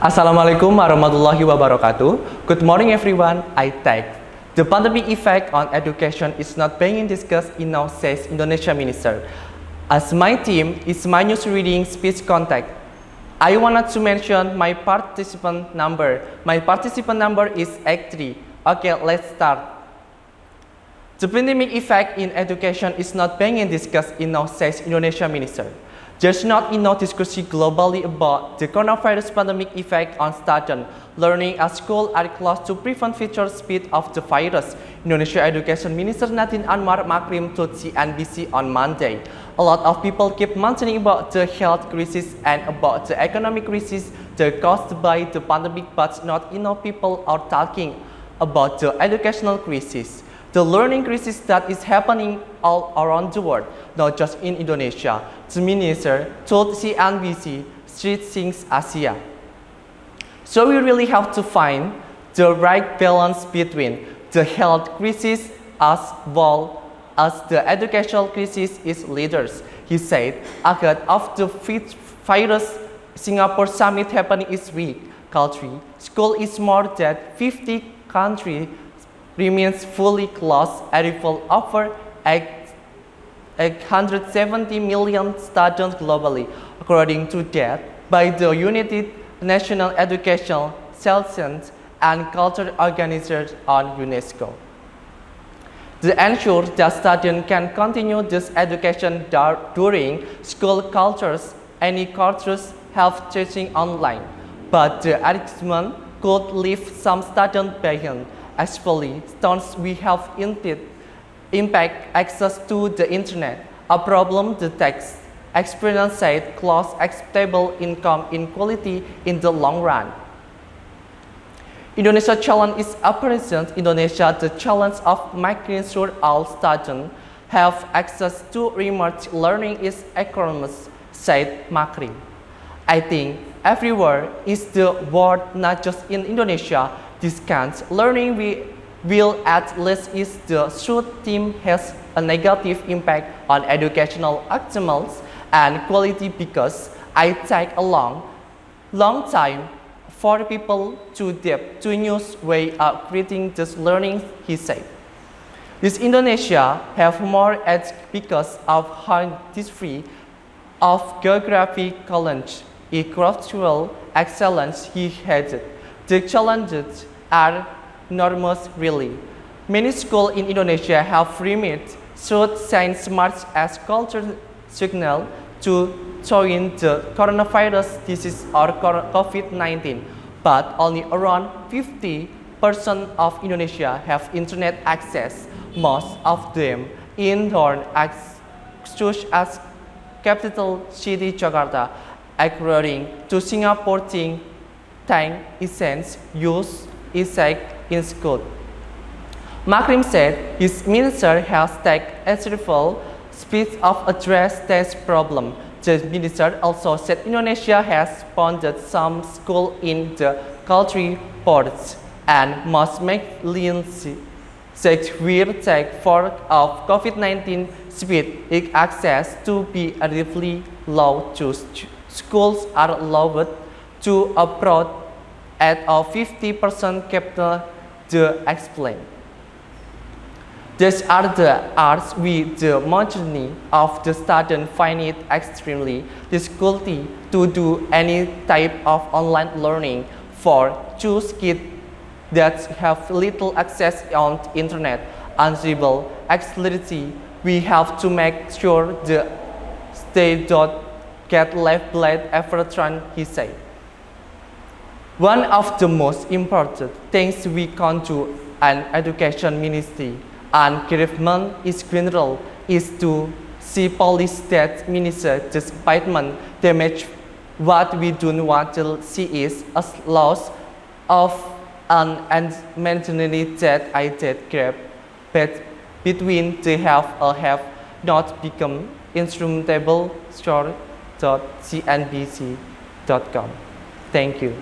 Assalamualaikum warahmatullahi wabarakatuh. Good morning everyone, I take. The pandemic effect on education is not being discussed enough, says Indonesia Minister. As my team is my news reading speech contact, I wanted to mention my participant number. My participant number is 83. Okay, let's start. The pandemic effect in education is not being discussed enough, says Indonesia Minister. There's not enough discussion globally about the coronavirus pandemic effect on student learning at school are close to prevent future spread of the virus. Indonesia Education Minister Nadine Anwar Makarim told CNBC on Monday. A lot of people keep mentioning about the health crisis and about the economic crisis caused by the pandemic, but not enough people are talking about the educational crisis. The learning crisis that is happening all around the world, not just in Indonesia, the minister told CNBC Street Things Asia. So we really have to find the right balance between the health crisis as well as the educational crisis is leaders. He said, ahead of the virus Singapore summit happening this week, country, school is more than 50 countries remains fully closed, arrival over 870 million students globally, according to that by the United National Educational, Science and Culture Organizers on UNESCO. To ensure that students can continue this education during school cultures, any cultures have teaching online, but the arrangement could leave some students behind. Actually, since we have impact access to the internet, a problem the text experience said close acceptable income inequality in the long run. Indonesia challenge is present. Indonesia the challenge of making sure all students have access to remote learning is enormous, said Makarim. I think everywhere is the world, not just in Indonesia. This kind of learning will at least is the short team has a negative impact on educational outcomes and quality because I take a long time for people to adapt to new way of creating this learning, he said. This Indonesia have more edge because of her history of geographic challenge, cultural excellence he had. The challenges are enormous really. Many schools in Indonesia have remained short science march as culture signal to join the coronavirus disease or COVID-19, but only around 50% of Indonesia have internet access, most of them in such as capital city Jakarta, according to Singapore think tank Essence Use Isaac in school. Makarim said his minister has taken several steps of address this problem. The minister also said Indonesia has funded some schools in the country ports and must make leniency will take for of COVID-19 speed access to be relatively low to schools are allowed to approach at a 50% capital to explain. These are the arts with the majority of the students find it extremely difficult to do any type of online learning for choose kids that have little access on the internet and stable accessibility. We have to make sure they don't get left behind every trend, he said. One of the most important things we can do an education ministry and government is general is to see policy that minister department damage. What we do want to see is a loss of an maintenance that I did grab, but between the have or have not become instrumentable. Store.cnbc.com. Thank you.